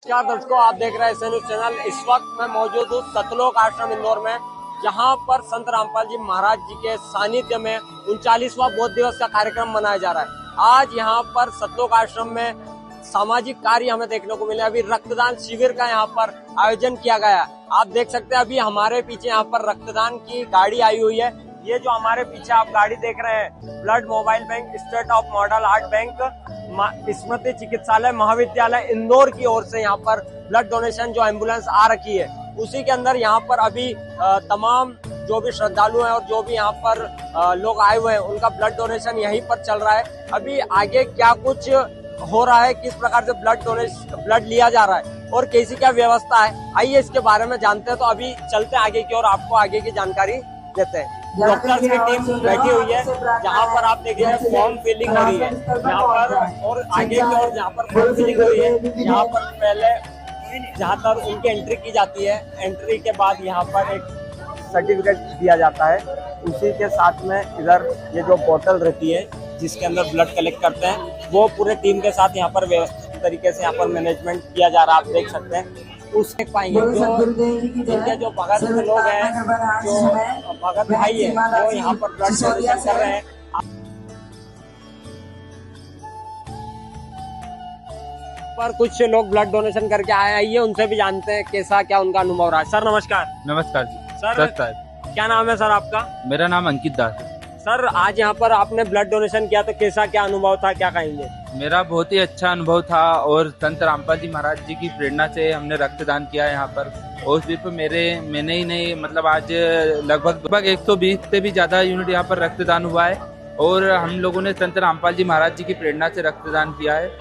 नमस्कार दर्शकों, आप देख रहे हैं एस न्यूज चैनल। इस वक्त मैं मौजूद हूँ सतलोक आश्रम इंदौर में, जहाँ पर संत रामपाल जी महाराज जी के सानिध्य में 39वां बौद्ध दिवस का कार्यक्रम मनाया जा रहा है। आज यहाँ पर सतलोक आश्रम में सामाजिक कार्य हमें देखने को मिले। अभी रक्तदान शिविर का यहाँ पर आयोजन किया गया है। आप देख सकते हैं अभी हमारे पीछे यहाँ पर रक्तदान की गाड़ी आई हुई है। ये जो हमारे पीछे आप गाड़ी देख रहे हैं, blood mobile bank, state of model heart bank, स्मृति चिकित्सालय महाविद्यालय इंदौर की ओर से यहाँ पर ब्लड डोनेशन जो एम्बुलेंस आ रखी है, उसी के अंदर यहाँ पर अभी तमाम जो भी श्रद्धालु हैं और जो भी यहाँ पर लोग आए हुए हैं, उनका ब्लड डोनेशन यहीं पर चल रहा है। अभी आगे क्या कुछ हो रहा है, किस प्रकार से ब्लड लिया जा रहा है और कैसी क्या व्यवस्था है, आइए इसके बारे में जानते हैं। तो अभी चलते हैं आगे की और आपको आगे की जानकारी देते हैं। डॉक्टर्स की टीम बैठी हुई है, जहाँ पर आप देखिए फॉर्म फिलिंग हो रही है यहाँ पर, और आगे की ओर जहाँ पर फॉर्म फिलिंग हो रही है, यहाँ पर पहले जहाँ तक उनकी एंट्री की जाती है, एंट्री के बाद यहाँ पर एक सर्टिफिकेट दिया जाता है। उसी के साथ में इधर ये जो बोतल रहती है जिसके अंदर ब्लड कलेक्ट करते हैं, वो पूरे टीम के साथ यहाँ पर व्यवस्थित तरीके से यहाँ पर मैनेजमेंट किया जा रहा है। आप देख सकते हैं उसके पाएंगे जो जिनके जो भगत लोग हैं, जो भगत भाई है, वो यहाँ पर ब्लड डोनेशन कर रहे हैं। पर कुछ लोग ब्लड डोनेशन करके आए, आइए उनसे भी जानते हैं कैसा क्या उनका अनुभव रहा। सर नमस्कार। नमस्कार जी। सर क्या नाम है सर आपका? मेरा नाम अंकित दास है। सर आज यहाँ पर आपने ब्लड डोनेशन किया, तो कैसा क्या अनुभव था, क्या कहेंगे? मेरा बहुत ही अच्छा अनुभव था और संत रामपाल जी महाराज जी की प्रेरणा से हमने रक्तदान किया यहाँ पर। और सिर्फ मैंने ही नहीं, मतलब आज लगभग 120 से भी ज्यादा यूनिट यहाँ पर रक्तदान हुआ है। और हम लोगों ने संत रामपाल जी महाराज जी की प्रेरणा से रक्तदान किया है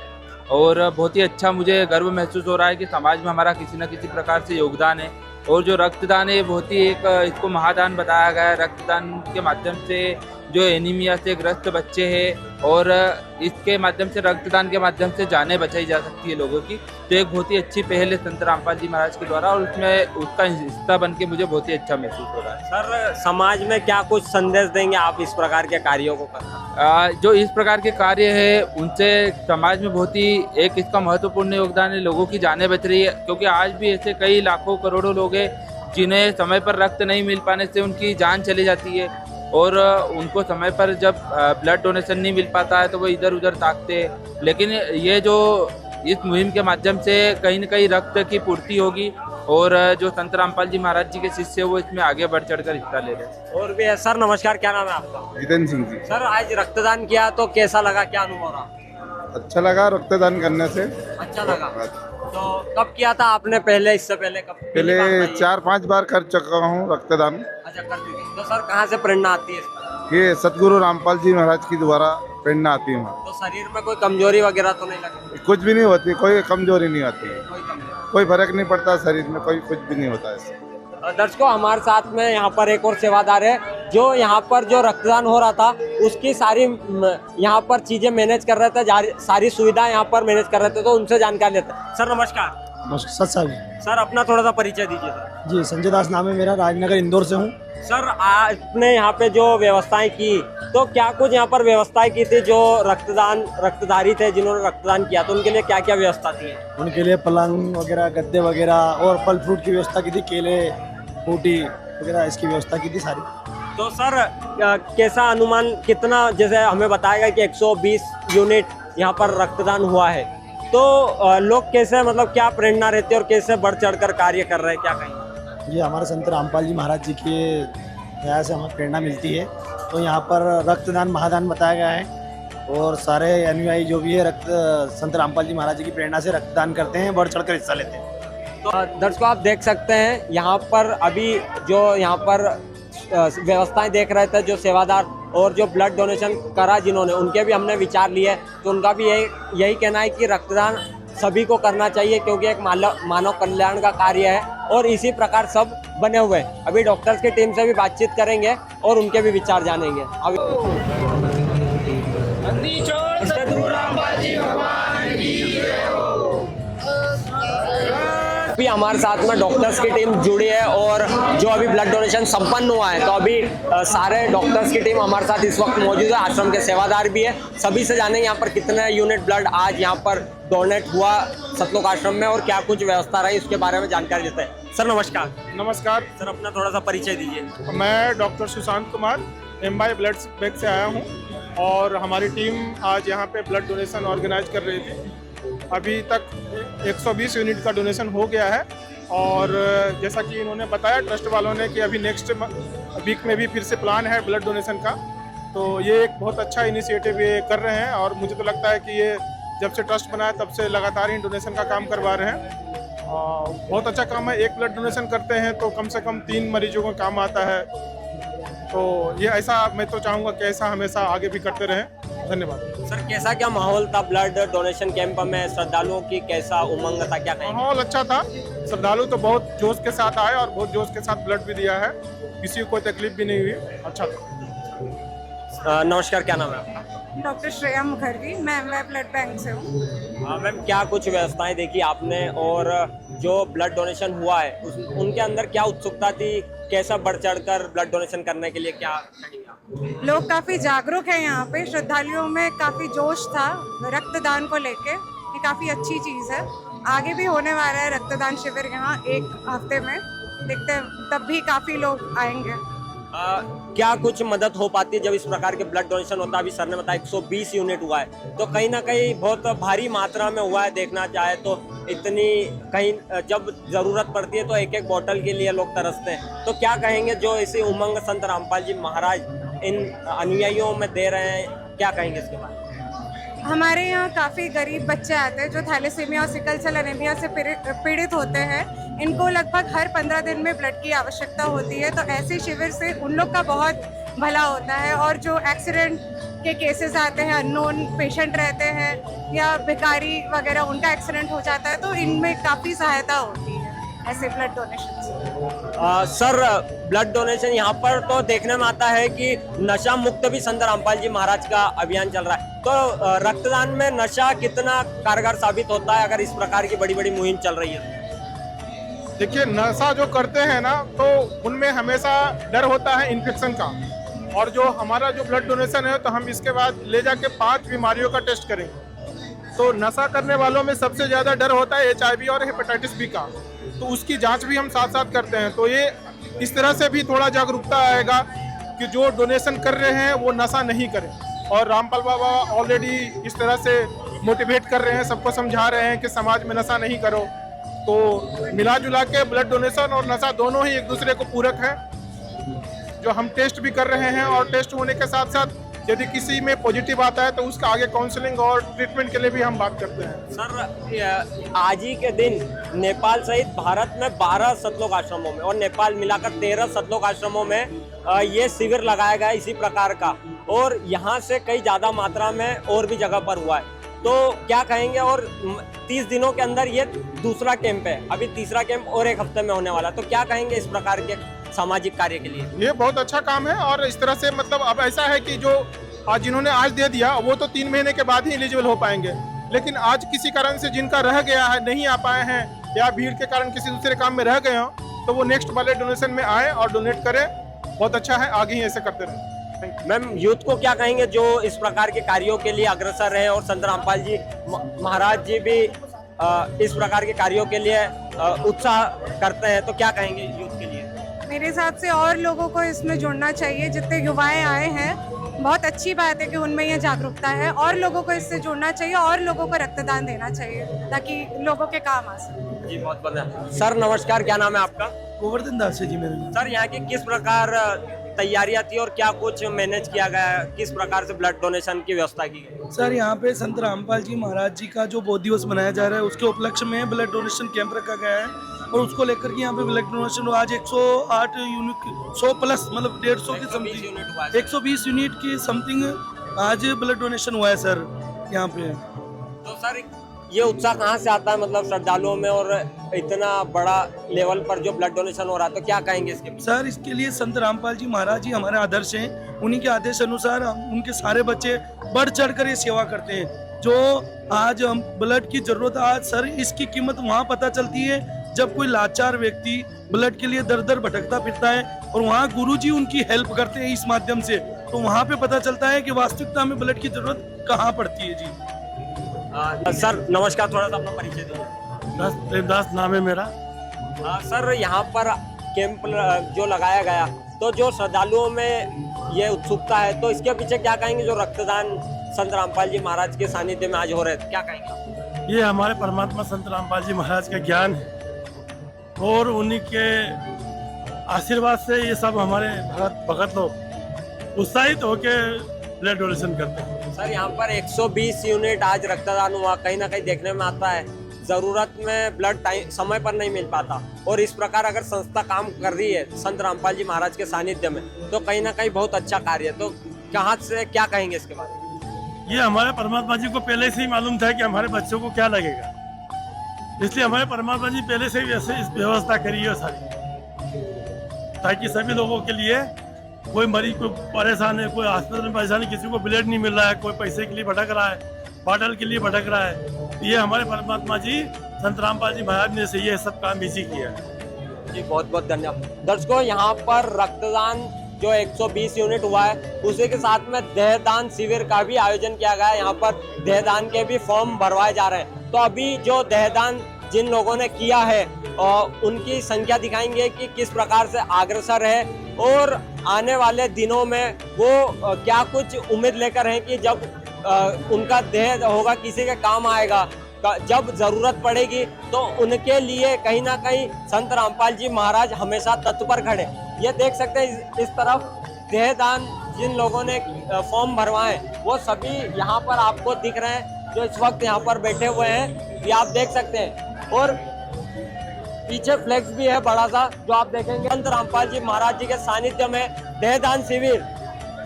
और बहुत ही अच्छा मुझे गर्व महसूस हो रहा है कि समाज में हमारा किसी न किसी प्रकार से योगदान है। और जो रक्तदान है बहुत ही इसको महादान बताया गया है। रक्तदान के माध्यम से जो एनीमिया से ग्रस्त बच्चे हैं, और इसके माध्यम से रक्तदान के माध्यम से जानें बचाई जा सकती है लोगों की। तो एक बहुत ही अच्छी पहल है संत रामपाल जी महाराज के द्वारा, और उसमें उसका हिस्सा बन के मुझे बहुत ही अच्छा महसूस हो रहा है। सर समाज में क्या कुछ संदेश देंगे आप इस प्रकार के कार्यों को करना? जो इस प्रकार के कार्य है उनसे समाज में बहुत ही एक इसका महत्वपूर्ण योगदान है। लोगों की जानें बच रही है, क्योंकि आज भी ऐसे कई लाखों करोड़ों लोग हैं जिन्हें समय पर रक्त नहीं मिल पाने से उनकी जान चली जाती है। और उनको समय पर जब ब्लड डोनेशन नहीं मिल पाता है तो वो इधर उधर ताकते हैं। लेकिन ये जो इस मुहिम के माध्यम से कहीं न कहीं रक्त की पूर्ति होगी, और जो संत रामपाल जी महाराज जी के शिष्य वो इसमें आगे बढ़ चढ़कर हिस्सा ले रहे हैं। और भी है। सर नमस्कार, क्या नाम है आपका? जितेंद्र सिंह जी। सर आज रक्तदान किया तो कैसा लगा, क्या अनुभव रहा? अच्छा लगा रक्तदान करने से। अच्छा लगा। तो कब किया था आपने? पहले इससे पहले कब? पहले 4-5 बार कर चुका हूँ रक्तदान। अच्छा कर चुके। तो सर कहाँ से प्रेरणा आती है इसका? ये सतगुरु रामपाल जी महाराज की द्वारा प्रेरणा आती है। तो शरीर में कोई कमजोरी वगैरह तो नहीं लगी? कुछ भी नहीं होती, कोई कमजोरी नहीं आती, कोई कमजोरी, कोई फर्क नहीं पड़ता शरीर में, कोई कुछ भी नहीं होता इससे। दर्शकों हमारे साथ में यहाँ पर एक और सेवादार है, जो यहाँ पर जो रक्तदान हो रहा था उसकी सारी यहाँ पर चीजें मैनेज कर रहे थे, सारी सुविधाएं यहाँ पर मैनेज कर रहे थे। तो उनसे जानकारी लेते हैं। सर नमस्कार। सर अपना थोड़ा सा परिचय दीजिए सर। जी संजय दास नाम है मेरा, राजनगर इंदौर से हूँ। सर आपने यहाँ पे जो व्यवस्थाएं की, तो क्या कुछ यहाँ पर व्यवस्थाएं की थी? जो रक्तधारी थे जिन्होंने रक्तदान किया, तो उनके लिए क्या क्या व्यवस्था थी? उनके लिए पलंग वगैरह, गद्दे वगैरह और फल फ्रूट की व्यवस्था की थी, केले फ्रूटी वगैरह इसकी व्यवस्था की थी सारी। तो सर कैसा अनुमान, कितना, जैसे हमें बताएगा कि 120 यूनिट यहाँ पर रक्तदान हुआ है, तो लोग कैसे, मतलब क्या प्रेरणा रहती है और कैसे बढ़ चढ़कर कार्य कर रहे हैं, क्या कहेंगे? ये हमारे संत रामपाल जी महाराज जी की दया से हमें प्रेरणा मिलती है। तो यहाँ पर रक्तदान महादान बताया गया है, और सारे अनुयायी जो भी है संत रामपाल जी महाराज जी की प्रेरणा से रक्तदान करते हैं, बढ़ चढ़कर हिस्सा लेते हैं। तो दर्शकों आप देख सकते हैं यहाँ पर अभी जो यहाँ पर व्यवस्थाएं देख रहे थे, जो सेवादार और जो ब्लड डोनेशन करा जिन्होंने, उनके भी हमने विचार लिए। तो उनका भी यही कहना है कि रक्तदान सभी को करना चाहिए, क्योंकि एक मानव कल्याण का कार्य है और इसी प्रकार सब बने हुए हैं। अभी डॉक्टर्स की टीम से भी बातचीत करेंगे और उनके भी विचार जानेंगे। अभी हमारे साथ में डॉक्टर्स की टीम जुड़ी है और जो अभी ब्लड डोनेशन संपन्न हुआ है, तो अभी सारे डॉक्टर्स की टीम हमारे साथ इस वक्त मौजूद है। आश्रम के सेवादार भी है। सभी से जाने यहाँ पर कितने यूनिट ब्लड आज यहाँ पर डोनेट हुआ सतलोक आश्रम में और क्या कुछ व्यवस्था रही उसके बारे में जानकारी देते हैं। सर नमस्कार। नमस्कार, सर अपना थोड़ा सा परिचय दीजिए। मैं doctor Sushant Kumar MY blood bank से आया हूँ और हमारी टीम आज यहाँ पे ब्लड डोनेशन ऑर्गेनाइज कर रही थी। अभी तक 120 यूनिट का डोनेशन हो गया है और जैसा कि इन्होंने बताया ट्रस्ट वालों ने कि अभी नेक्स्ट वीक में भी फिर से प्लान है ब्लड डोनेशन का, तो ये एक बहुत अच्छा इनिशिएटिव ये कर रहे हैं और मुझे तो लगता है कि ये जब से ट्रस्ट बना है तब से लगातार ही डोनेशन का काम करवा रहे हैं। बहुत अच्छा काम है। एक ब्लड डोनेशन करते हैं तो कम से कम 3 मरीजों को काम आता है, तो ये ऐसा मैं तो चाहूँगा कि ऐसा हमेशा आगे भी करते रहें। धन्यवाद। सर कैसा क्या माहौल था ब्लड डोनेशन कैंप में? श्रद्धालुओं की कैसा उमंग था, क्या कहेंगे? माहौल अच्छा था। श्रद्धालु तो बहुत जोश के साथ आए और बहुत जोश के साथ ब्लड भी दिया है, किसी को कोई तकलीफ भी नहीं हुई, अच्छा था। नमस्कार, क्या नाम है आपका? डॉक्टर श्रेया मुखर्जी, मैं एमवाई ब्लड बैंक से हूँ। मैम क्या कुछ व्यवस्थाएं देखी आपने और जो ब्लड डोनेशन हुआ है उनके अंदर क्या उत्सुकता थी, कैसा बढ़ चढ़कर ब्लड डोनेशन करने के लिए क्या कहेंगे आप? लोग काफ़ी जागरूक हैं यहाँ पे, श्रद्धालुओं में काफ़ी जोश था रक्तदान को लेके। ये काफ़ी अच्छी चीज़ है। आगे भी होने वाला है रक्तदान शिविर यहाँ 1 हफ्ते में, देखते हैं तब भी काफ़ी लोग आएंगे। क्या कुछ मदद हो पाती है जब इस प्रकार के ब्लड डोनेशन होता है? अभी सर ने बताया 120 यूनिट हुआ है, तो कहीं ना कहीं बहुत भारी मात्रा में हुआ है। देखना चाहे तो इतनी कहीं जब जरूरत पड़ती है तो एक एक बोतल के लिए लोग तरसते हैं। तो क्या कहेंगे जो इसी उमंग संत रामपाल जी महाराज इन अनुयायियों में दे रहे हैं, क्या कहेंगे इसके बारे में? हमारे यहाँ काफ़ी गरीब बच्चे आते हैं जो थैलेसीमिया और सिकल सेल एनीमिया से पीड़ित होते हैं। इनको लगभग हर 15 दिन में ब्लड की आवश्यकता होती है, तो ऐसे शिविर से उन लोग का बहुत भला होता है। और जो एक्सीडेंट के केसेस आते हैं, अननोन पेशेंट रहते हैं या भिखारी वगैरह, उनका एक्सीडेंट हो जाता है, तो इनमें काफ़ी सहायता होती है ऐसे ब्लड डोनेशन से। सर ब्लड डोनेशन यहाँ पर तो देखने में आता है कि नशा मुक्त भी संत रामपाल जी महाराज का अभियान चल रहा है, तो रक्तदान में नशा कितना कारगर साबित होता है अगर इस प्रकार की बड़ी बड़ी मुहिम चल रही है? देखिए, नशा जो करते हैं ना, तो उनमें हमेशा डर होता है इन्फेक्शन का, और जो हमारा जो ब्लड डोनेशन है तो हम इसके बाद ले जाके 5 बीमारियों का टेस्ट करेंगे। तो नशा करने वालों में सबसे ज़्यादा डर होता है HIV और हेपेटाइटिस बी का, तो उसकी जांच भी हम साथ साथ करते हैं। तो ये इस तरह से भी थोड़ा जागरूकता आएगा कि जो डोनेशन कर रहे हैं वो नशा नहीं करें। और रामपाल बाबा ऑलरेडी इस तरह से मोटिवेट कर रहे हैं, सबको समझा रहे हैं कि समाज में नशा नहीं करो। तो मिला जुला के ब्लड डोनेशन और नशा दोनों ही एक दूसरे को पूरक है। जो हम टेस्ट भी कर रहे हैं और टेस्ट होने के साथ साथ यदि किसी में पॉजिटिव आता है तो उसका आगे काउंसलिंग और ट्रीटमेंट के लिए भी हम बात करते हैं। सर आज ही के दिन नेपाल सहित भारत में 12 सतलोक आश्रमों में और नेपाल मिलाकर 13 सतलोक आश्रमों में ये शिविर लगाया गया इसी प्रकार का, और यहाँ से कई ज़्यादा मात्रा में और भी जगह पर हुआ है। तो क्या कहेंगे? और 30 दिनों के अंदर ये दूसरा कैंप है, अभी तीसरा कैंप और 1 हफ्ते में होने वाला, तो क्या कहेंगे इस प्रकार के सामाजिक कार्य के लिए? ये बहुत अच्छा काम है और इस तरह से मतलब अब ऐसा है कि जो आज जिन्होंने आज दे दिया वो तो 3 महीने के बाद ही एलिजिबल हो पाएंगे, लेकिन आज किसी कारण से जिनका रह गया है, नहीं आ पाए हैं या भीड़ के कारण किसी दूसरे काम में रह गए हों, तो वो नेक्स्ट वाले डोनेशन में आए और डोनेट करें। बहुत अच्छा है, आगे ही ऐसे करते रहें। मैम यूथ को क्या कहेंगे जो इस प्रकार के कार्यों के लिए अग्रसर रहे, और संत रामपाल जी महाराज जी भी इस प्रकार के कार्यों के लिए उत्साह करते हैं, तो क्या कहेंगे यूथ के लिए? मेरे हिसाब से और लोगों को इसमें जुड़ना चाहिए। जितने युवाएं आए हैं, बहुत अच्छी बात है कि उनमें यह जागरूकता है, और लोगों को इससे जुड़ना चाहिए और लोगों को रक्तदान देना चाहिए ताकि लोगों के काम आ सके। जी बहुत बढ़िया। सर नमस्कार, क्या नाम है आपका? गोवर्धन दास जी मेरे नाम। सर यहाँ की किस प्रकार तैयारियां थी और क्या कुछ मैनेज किया गया, किस प्रकार से ब्लड डोनेशन की व्यवस्था की गई? सर यहाँ पे संत रामपाल जी महाराज जी का जो बोध दिवस मनाया जा रहा है उसके उपलक्ष्य में ब्लड डोनेशन कैंप रखा गया है, और उसको लेकर के यहाँ पे ब्लड डोनेशन आज 108 यूनिट 100 प्लस मतलब 150 की समथिंग 120 यूनिट की समथिंग आज ब्लड डोनेशन हुआ है सर यहाँ पे। तो सर ये उत्साह कहाँ से आता है, मतलब श्रद्धालुओं में, और इतना बड़ा लेवल पर जो ब्लड डोनेशन हो रहा है, तो क्या कहेंगे इसके? सर इसके लिए संत रामपाल जी महाराज जी हमारे आदर्श हैं, उन्हीं के आदेश अनुसार उनके सारे बच्चे बढ़ चढ़कर ये सेवा करते हैं। जो आज हम ब्लड की जरूरत आज सर इसकी कीमत वहाँ पता चलती है जब कोई लाचार व्यक्ति ब्लड के लिए दर दर भटकता फिरता है और वहाँ गुरुजी उनकी हेल्प करते हैं इस माध्यम से, तो वहाँ पे पता चलता है कि वास्तविकता में ब्लड की जरूरत कहाँ पड़ती है। जी सर नमस्कार, थोड़ा सा अपना परिचय दीजिए। प्रेमदास नाम है मेरा। सर यहाँ पर कैंप जो लगाया गया, तो जो श्रद्धालुओं में ये उत्सुकता है, तो इसके पीछे क्या कहेंगे? जो रक्तदान संत रामपाल जी महाराज के सानिध्य में आज हो रहे थे, क्या कहेंगे? ये हमारे परमात्मा संत रामपाल जी महाराज का ज्ञान है और उन्हीं के आशीर्वाद से ये सब हमारे भगत लोग उत्साहित होकर ब्लड डोनेशन करते हैं। सर यहाँ पर 120 यूनिट आज रक्तदान हुआ, कहीं ना कहीं देखने में आता है जरूरत में ब्लड टाइम समय पर नहीं मिल पाता, और इस प्रकार अगर संस्था काम कर रही है संत रामपाल जी महाराज के सानिध्य में, तो कहीं ना कहीं बहुत अच्छा कार्य है। तो कहाँ से क्या कहेंगे इसके बारे में? ये हमारे परमात्मा जी को पहले से ही मालूम था कि हमारे बच्चों को क्या लगेगा, इसलिए हमारे परमात्मा जी पहले से ही ऐसे इस व्यवस्था करी है सारी, ताकि सभी लोगों के लिए, कोई मरीज को परेशान है, कोई हॉस्पिटल में परेशान है, किसी को ब्लड नहीं मिल रहा है, कोई पैसे के लिए भटक रहा है, बॉटल के लिए भटक रहा है, ये हमारे परमात्मा जी संत रामपाल जी महाराज ने से ये सब काम इसी किया है। जी बहुत बहुत धन्यवाद। दर्शकों यहाँ पर रक्तदान जो 120 यूनिट हुआ है, उसी के साथ में देहदान शिविर का भी आयोजन किया गया है। यहाँ पर देहदान के भी फॉर्म भरवाए जा रहे हैं। तो अभी जो देहदान जिन लोगों ने किया है उनकी संख्या दिखाएंगे कि किस प्रकार से अग्रसर है, और आने वाले दिनों में वो क्या कुछ उम्मीद लेकर हैं कि जब उनका देह होगा किसी के काम आएगा, जब जरूरत पड़ेगी, तो उनके लिए कहीं ना कहीं संत रामपाल जी महाराज हमेशा तत्पर खड़े। ये देख सकते हैं इस तरफ देहदान जिन लोगों ने फॉर्म भरवाए वो सभी यहाँ पर आपको दिख रहे हैं, जो इस वक्त यहाँ पर बैठे हुए हैं, ये आप देख सकते हैं। और पीछे फ्लेक्स भी है बड़ा सा, जो आप देखेंगे। संत रामपाल जी महाराज जी के सानिध्य में देहदान शिविर,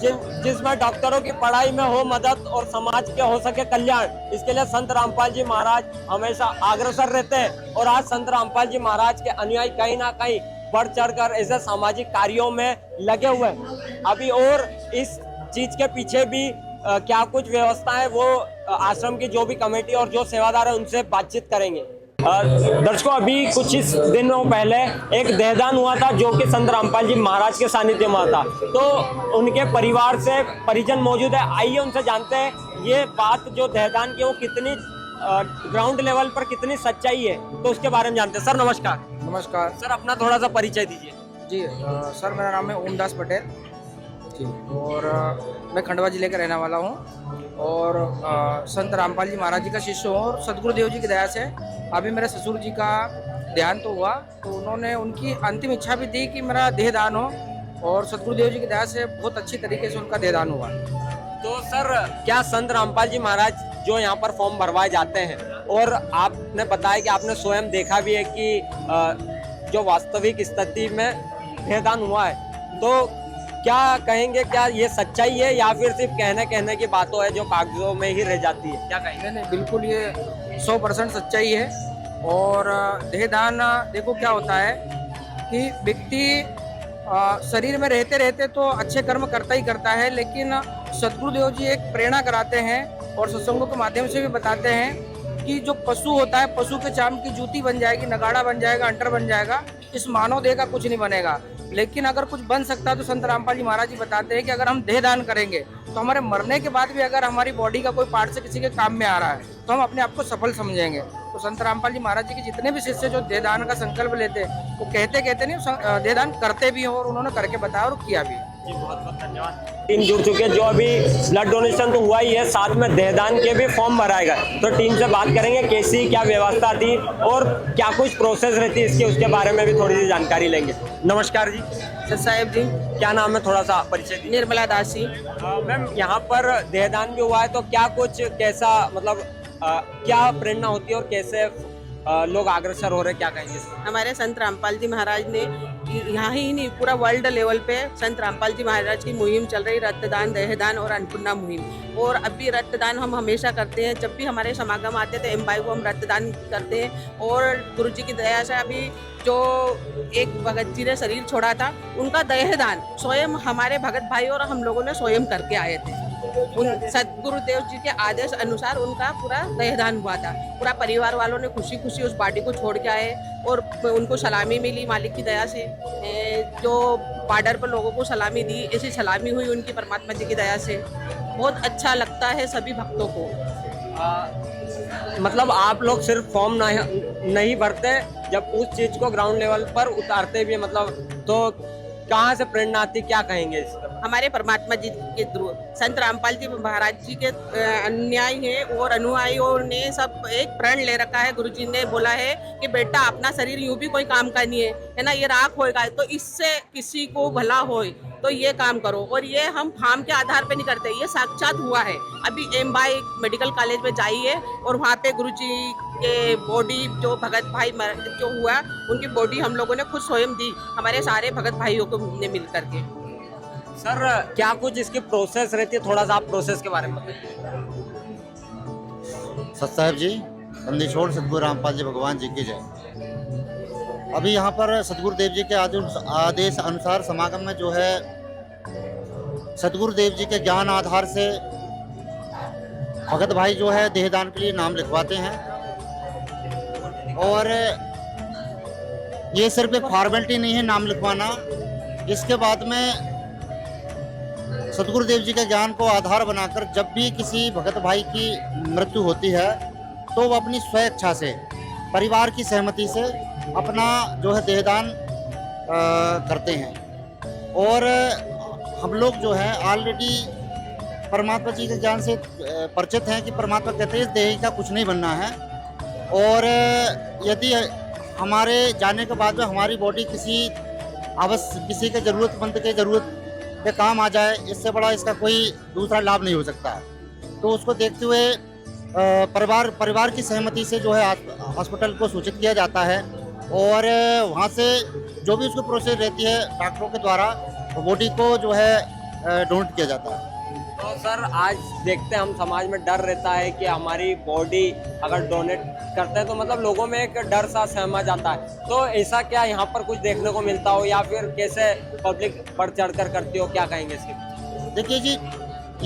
जिसमें डॉक्टरों की पढ़ाई में हो मदद और समाज के हो सके कल्याण, इसके लिए संत रामपाल जी महाराज हमेशा अग्रसर रहते हैं। और आज संत रामपाल जी महाराज के अनुयायी कहीं ना कहीं बढ़ चढ़कर ऐसे सामाजिक कार्यों में लगे हुए हैं। अभी और इस चीज के पीछे भी क्या कुछ व्यवस्था है, वो आश्रम की जो भी कमेटी और जो सेवादार है उनसे बातचीत करेंगे। दर्शकों अभी कुछ इस दिनों पहले एक देहदान हुआ था, जो कि संत रामपाल जी महाराज के सानिध्य में था। तो उनके परिवार से परिजन मौजूद है, आइए उनसे जानते हैं ये बात जो देहदान की वो कितनी ग्राउंड लेवल पर कितनी सच्चाई है, तो उसके बारे में जानते हैं। सर नमस्कार। नमस्कार सर अपना थोड़ा सा परिचय दीजिए। जी सर, मेरा नाम है ओमदास पटेल जी, और मैं खंडवा जिले का रहने वाला हूँ, और संत रामपाल जी महाराज जी का शिष्य हूँ। और सदगुरुदेव जी की दया से अभी मेरे ससुर जी का देहांत तो हुआ, तो उन्होंने उनकी अंतिम इच्छा भी दी कि मेरा देहदान हो, और सदगुरुदेव जी की दया से बहुत अच्छी तरीके से उनका देहदान हुआ। तो सर क्या संत रामपाल जी महाराज जो यहाँ पर फॉर्म भरवाए जाते हैं, और आपने बताया कि आपने स्वयं देखा भी है कि जो वास्तविक स्थिति में देहदान हुआ है, तो क्या कहेंगे, क्या ये सच्चाई है या फिर सिर्फ कहने की बातों है जो कागजों में ही रह जाती है? क्या कहेंगे? नहीं, बिल्कुल ये 100% सच्चाई है। और देहदान देखो क्या होता है कि व्यक्ति शरीर में रहते रहते तो अच्छे कर्म करता ही करता है, लेकिन सदगुरुदेव जी एक प्रेरणा कराते हैं और सत्संगों के माध्यम से भी बताते हैं कि जो पशु होता है, पशु के चाम की जूती बन जाएगी, नगाड़ा बन जाएगा, अंटर बन जाएगा, इस मानव देह का कुछ नहीं बनेगा। लेकिन अगर कुछ बन सकता है तो संत रामपाल जी महाराज जी बताते हैं कि अगर हम देह दान करेंगे तो हमारे मरने के बाद भी अगर हमारी बॉडी का कोई पार्ट से किसी के काम में आ रहा है तो हम अपने आप को सफल समझेंगे। तो संत रामपाल जी महाराज जी के जितने भी शिष्य जो देह दान का संकल्प लेते वो कहते नहीं, देह दान करते भी हो, और उन्होंने करके बताया और किया भी। जी बहुत बहुत धन्यवाद। टीम जुड़ चुके हैं, जो अभी ब्लड डोनेशन तो हुआ ही है, साथ में देहदान के भी फॉर्म भराएगा। तो टीम से बात करेंगे कैसी क्या व्यवस्था थी और क्या कुछ प्रोसेस रहती है इसके, उसके बारे में भी थोड़ी सी जानकारी लेंगे। नमस्कार जी। सर साहेब जी। क्या नाम है, थोड़ा सा परिचय दीजिए। निर्मला दास जी। मैम यहाँ पर देहदान भी हुआ है, तो क्या कुछ कैसा मतलब क्या प्रेरणा होती है और कैसे लोग अग्रसर हो रहे, क्या कहेंगे? हमारे संत रामपाल जी महाराज ने यहाँ ही नहीं पूरा वर्ल्ड लेवल पे संत रामपाल जी महाराज की मुहिम चल रही, रक्तदान, देहदान और अन्नपूर्णा मुहिम। और अभी रक्तदान हम हमेशा करते हैं, जब भी हमारे समागम आते थे एम्बाई को हम रक्तदान करते हैं। और गुरु जी की दया से अभी जो एक भगत जी ने शरीर छोड़ा था, उनका देहदान स्वयं हमारे भगत भाई और हम लोगों ने स्वयं करके आए थे। सदगुरुदेव जी के आदेश अनुसार उनका पूरा दहदान हुआ था। पूरा परिवार वालों ने खुशी खुशी उस बॉडी को छोड़ के आए और उनको सलामी मिली मालिक की दया से। जो बॉर्डर पर लोगों को सलामी दी, ऐसी सलामी हुई उनकी परमात्मा जी की दया से। बहुत अच्छा लगता है सभी भक्तों को। मतलब आप लोग सिर्फ फॉर्म नहीं भरते, जब उस चीज को ग्राउंड लेवल पर उतारते भी, मतलब तो कहाँ से प्रेरणा आती, क्या कहेंगे इस पर? हमारे परमात्मा जी के थ्रू संत रामपाल जी महाराज जी के अनुयायी हैं और अनुयायियों ने सब एक प्रण ले रखा है। गुरु जी ने बोला है कि बेटा अपना शरीर यूं भी कोई काम का नहीं है ना, ये राख होएगा, तो इससे किसी को भला होए तो ये काम करो। और ये हम फार्म के आधार पे नहीं करते, ये साक्षात हुआ है। अभी एमबाई मेडिकल कॉलेज में जाइए और वहाँ पे गुरु जी के बॉडी जो भगत भाई जो हुआ, उनकी बॉडी हम लोगों ने खुद स्वयं दी, हमारे सारे भगत भाइयों को ने मिल करके। सर क्या कुछ इसकी प्रोसेस रहती है, थोड़ा सा आप प्रोसेस के बारे में बताइए। सत साहिब जी, बंदीछोड़ सतगुरु रामपाल जी भगवान जी की जय। अभी यहाँ पर सतगुरुदेव जी के आदेश अनुसार समागम में जो है सतगुरुदेव जी के ज्ञान आधार से भगत भाई जो है देहदान के लिए नाम लिखवाते हैं। और ये सिर्फ एक फॉर्मेलिटी नहीं है नाम लिखवाना, इसके बाद में सतगुरुदेव जी के ज्ञान को आधार बनाकर जब भी किसी भगत भाई की मृत्यु होती है तो वो अपनी स्वेच्छा से, परिवार की सहमति से अपना जो है देहदान करते हैं। और हम लोग जो है ऑलरेडी परमात्मा जी के ज्ञान से परिचित हैं कि परमात्मा कहते हैं इस देह का कुछ नहीं बनना है। और यदि हमारे जाने के बाद में हमारी बॉडी किसी के ज़रूरतमंद के ज़रूरत के काम आ जाए, इससे बड़ा इसका कोई दूसरा लाभ नहीं हो सकता। तो उसको देखते हुए परिवार की सहमति से जो है हॉस्पिटल को सूचित किया जाता है और वहाँ से जो भी उसकी प्रोसेस रहती है डॉक्टरों के द्वारा बॉडी को जो है डोनेट किया जाता है। तो सर आज देखते हैं हम समाज में डर रहता है कि हमारी बॉडी अगर डोनेट करते हैं तो मतलब लोगों में एक डर सा सहमा जाता है, तो ऐसा क्या यहाँ पर कुछ देखने को मिलता हो या फिर कैसे पब्लिक बढ़ चढ़ कर करती हो, क्या कहेंगे इसके? देखिए जी,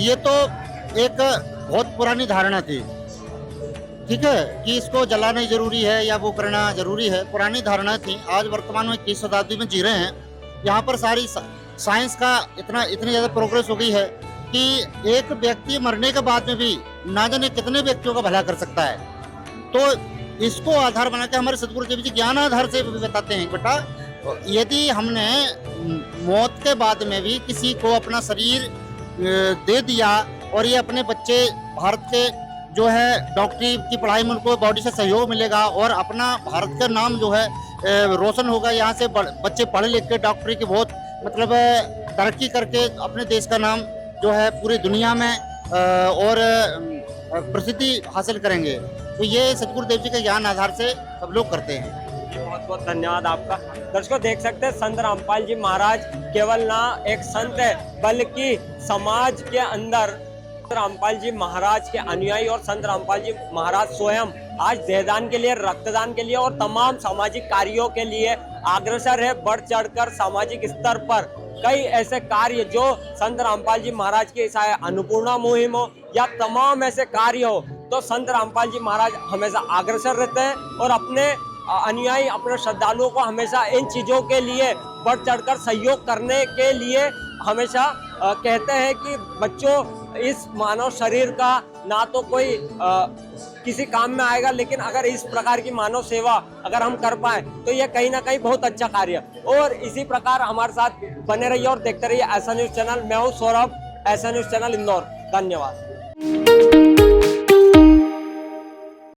ये तो एक बहुत पुरानी धारणा थी, ठीक है, कि इसको जलाना जरूरी है या वो करना जरूरी है। पुरानी धारणा थी। आज वर्तमान में 21 शताब्दी में जी रहे हैं। यहाँ पर सारी साइंस का इतनी ज़्यादा प्रोग्रेस हो गई है कि एक व्यक्ति मरने के बाद में भी ना जाने कितने व्यक्तियों का भला कर सकता है। तो इसको आधार बना के हमारे सतगुरुदेव जी ज्ञान आधार से बताते हैं बेटा, यदि हमने मौत के बाद में भी किसी को अपना शरीर दे दिया और ये अपने बच्चे भारत के जो है डॉक्टरी की पढ़ाई में उनको बॉडी से सहयोग मिलेगा और अपना भारत का नाम जो है रोशन होगा। यहाँ से बच्चे पढ़ लिख के डॉक्टरी की बहुत मतलब तरक्की करके अपने देश का नाम जो है पूरी दुनिया में और प्रसिद्धि हासिल करेंगे। तो ये सतगुरुदेव जी के ज्ञान आधार से सब लोग करते हैं। बहुत बहुत धन्यवाद आपका। दर्शकों देख सकते हैं संत रामपाल जी महाराज केवल ना एक संत है बल्कि समाज के अंदर रामपाल जी महाराज के अनुयायी और संत रामपाल जी महाराज स्वयं आज देहदान के लिए, रक्तदान के लिए और तमाम सामाजिक कार्यों के लिए अग्रसर है। बढ़ चढ़कर सामाजिक स्तर पर कई ऐसे कार्य जो संत रामपाल जी महाराज की चाहे अन्नपूर्णा मुहिम हो या तमाम ऐसे कार्य हो, तो संत रामपाल जी महाराज हमेशा अग्रसर रहते हैं और अपने अनुयायी, अपने श्रद्धालुओं को हमेशा इन चीजों के लिए बढ़ चढ़कर सहयोग करने के लिए हमेशा कहते हैं कि बच्चों इस मानव शरीर का ना तो कोई किसी काम में आएगा, लेकिन अगर इस प्रकार की मानव सेवा अगर हम कर पाए तो ये कहीं ना कहीं बहुत अच्छा कार्य। और इसी प्रकार हमारे साथ बने रहिए और देखते रहिए ऐसा न्यूज चैनल। मैं हूँ सौरभ, ऐसा न्यूज चैनल इंदौर। धन्यवाद।